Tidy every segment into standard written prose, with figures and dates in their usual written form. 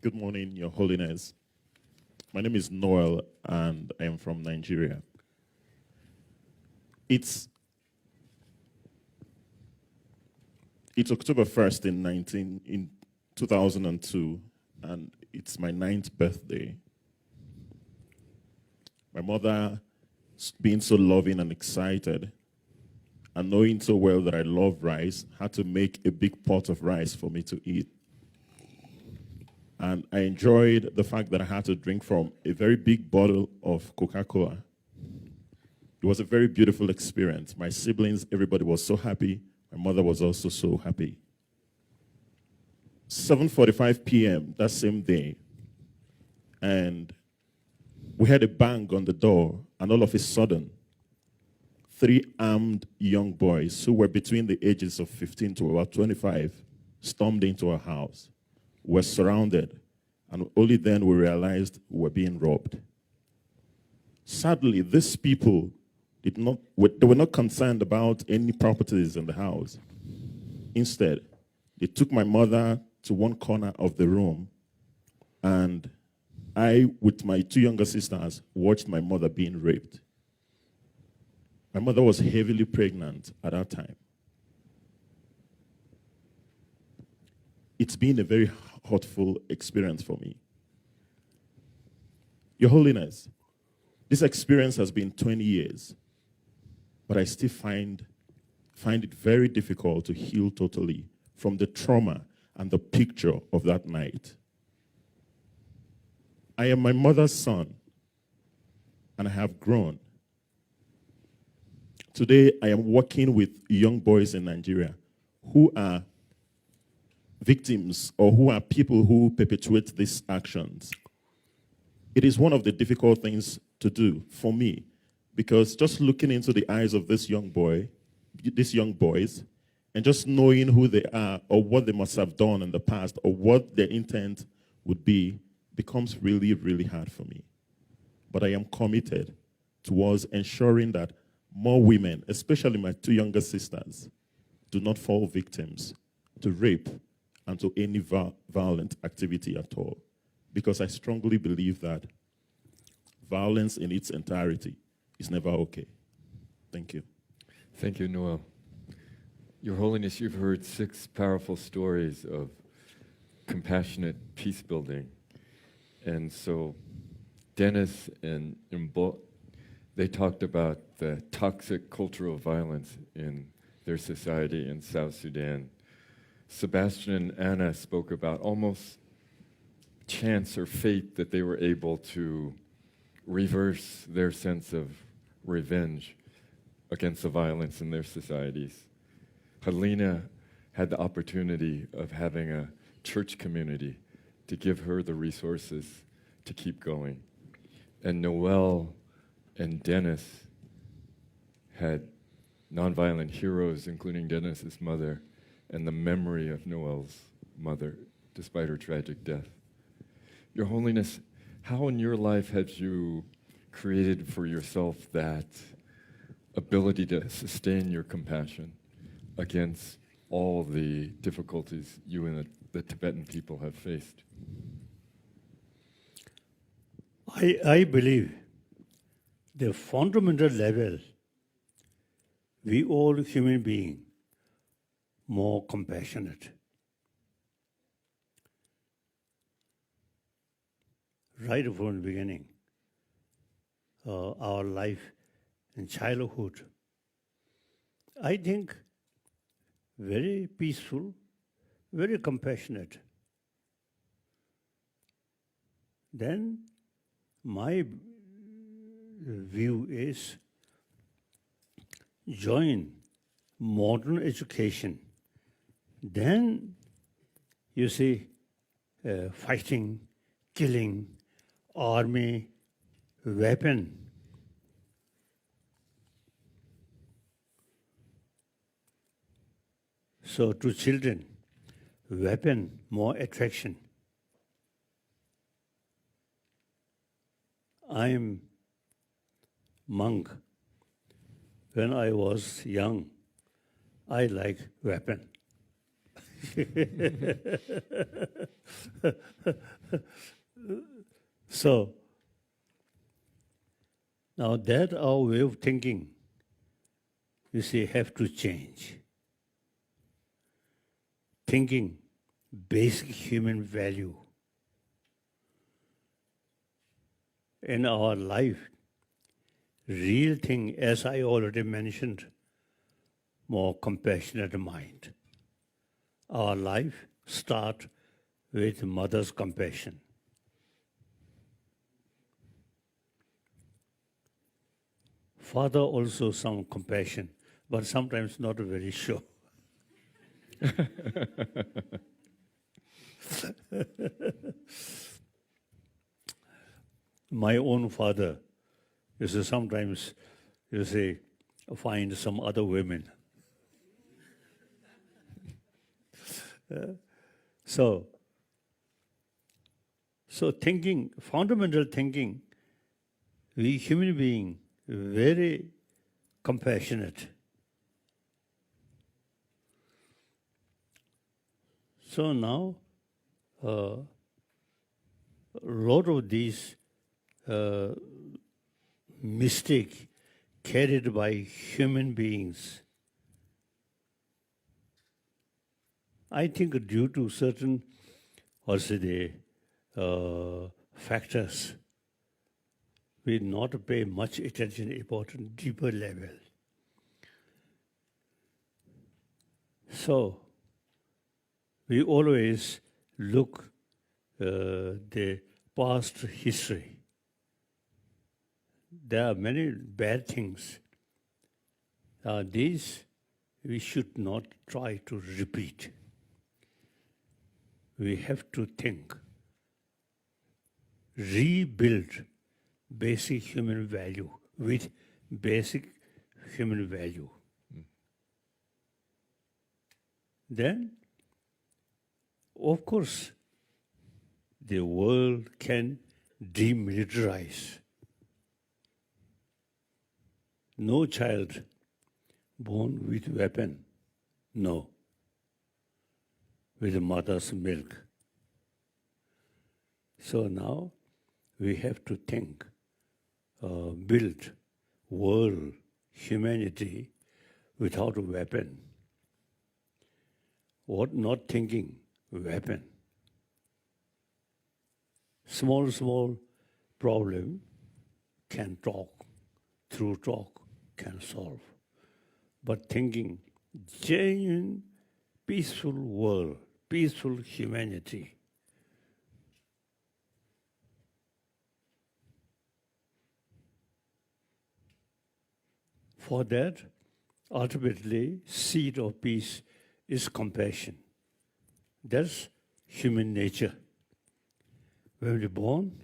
Good morning, Your Holiness. My name is Noel, and I am from Nigeria. It's October 1st in 2002, and it's my 9th birthday. My mother, being so loving and excited, and knowing so well that I love rice, had to make a big pot of rice for me to eat. And I enjoyed the fact that I had to drink from a very big bottle of Coca-Cola. It was a very beautiful experience. My siblings, everybody was so happy. My mother was also so happy. 7:45 p.m. that same day, and we had a bang on the door, and all of a sudden, 3 armed young boys who were between the ages of 15 to about 25 stormed into our house. We were surrounded, and only then we realized we were being robbed. Sadly, these people they were not concerned about any properties in the house. Instead, they took my mother to one corner of the room, and I, with my 2 younger sisters, watched my mother being raped. My mother was heavily pregnant at that time. It's been a very hurtful experience for me. Your Holiness, this experience has been 20 years, but I still find it very difficult to heal totally from the trauma and the picture of that night. I am my mother's son, and I have grown. Today, I am working with young boys in Nigeria who are victims or who are people who perpetuate these actions. It is one of the difficult things to do for me, because just looking into the eyes of these young boys, and just knowing who they are or what they must have done in the past or what their intent would be becomes really, really hard for me. But I am committed towards ensuring that more women, especially my 2 younger sisters, do not fall victims to rape and to any violent activity at all. Because I strongly believe that violence in its entirety is never okay. Thank you. Thank you, Noel. Your Holiness, you've heard 6 powerful stories of compassionate peace building. And so Dennis and Mbo, they talked about the toxic cultural violence in their society in South Sudan. Sebastian and Anna spoke about almost chance or fate that they were able to reverse their sense of revenge against the violence in their societies. Helena had the opportunity of having a church community to give her the resources to keep going. And Noel and Dennis had nonviolent heroes, including Dennis's mother, and the memory of Noel's mother, despite her tragic death. Your Holiness, how in your life have you created for yourself that ability to sustain your compassion against all the difficulties you and the Tibetan people have faced? I believe the fundamental level, we all human beings more compassionate. Right from the beginning, our life in childhood, I think very peaceful, very compassionate. Then my view is join modern education. Then you see fighting, killing, army, weapon. So to children, weapon more attraction. I am monk. When I was young, I like weapon. So now that our way of thinking, you see, have to change. Thinking basic human value in our life, real thing, as I already mentioned, more compassionate mind. Our life start with mother's compassion. Father also some compassion, but sometimes not very sure. My own father used to sometimes, you say, find some other women. So thinking, fundamental thinking, we human being very compassionate. So now, a lot of these mistake carried by human beings, I think due to certain, or say the factors, we not pay much attention about deeper level. So we always look the past history. There are many bad things. These we should not try to repeat. We have to think, rebuild basic human value with basic human value. Then, of course, the world can demilitarize. No child born with weapon, no, with mother's milk. So now we have to think, build world, humanity without a weapon. What not thinking, weapon. Small problem can talk, through talk can solve. But thinking genuine, peaceful world, peaceful humanity. For that, ultimately, seed of peace is compassion. That's human nature. When we're born,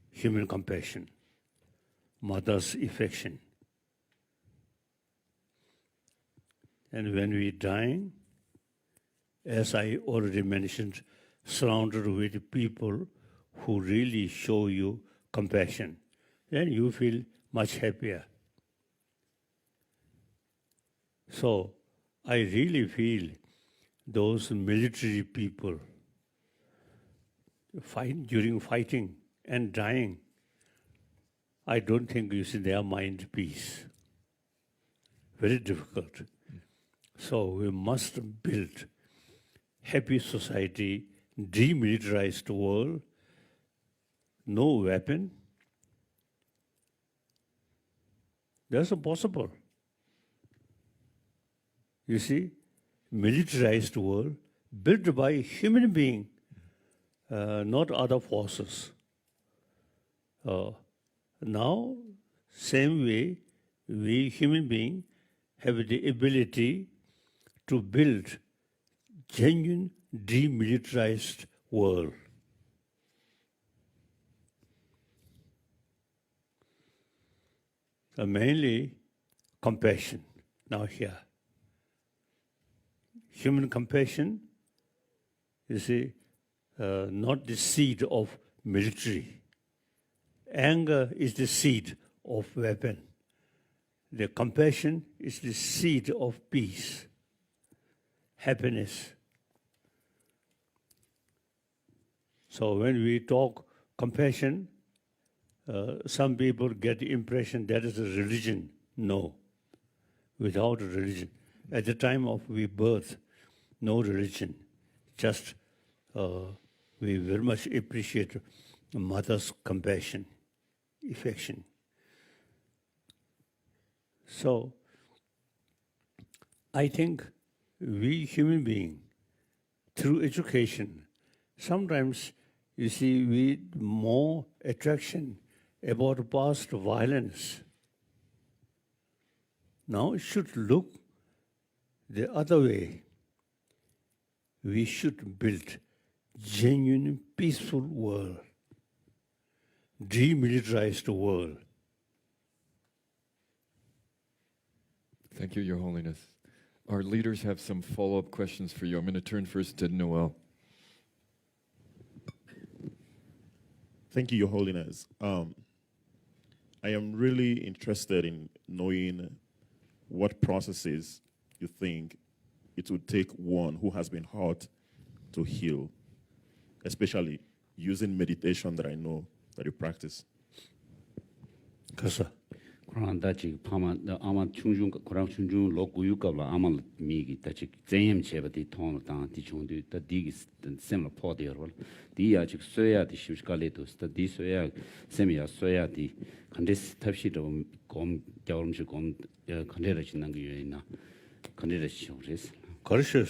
human compassion, mother's affection. And when we die, as I already mentioned, surrounded with people who really show you compassion, then you feel much happier. So I really feel those military people during fighting and dying, I don't think you see their mind peace. Very difficult. So we must build happy society, demilitarized world, no weapon. That's impossible. You see, militarized world built by human being, not other forces. Now, same way, we human being have the ability to build genuine demilitarized world. Mainly compassion. Now here, human compassion, you see, not the seed of military. Anger is the seed of weapon. The compassion is the seed of peace, happiness. So when we talk compassion, some people get the impression that is a religion. No, without a religion. At the time of we birth, no religion. Just we very much appreciate a mother's compassion, affection. So I think we human beings, through education, sometimes you see we more attraction about past violence. Now it should look the other way. We should build genuine peaceful world, demilitarized world. Thank you, Your Holiness. Our leaders have some follow-up questions for you. I'm going to turn first to Noel. Thank you, Your Holiness. I am really interested in knowing what processes you think it would take one who has been hurt to heal, especially using meditation that I know that you practice. Kasa. Quran dachi pama ama chungjung Quran chungjung lo guyu kabla ama migi dachi zenyem cheba di ton dan di chungdu da di semla po de rol di ya chik soya di shimshkale to sta di soya semya soya di kandes tapshi do gom gyawrum shi gom kandera chinang gi yena kandera shi chongres Karisha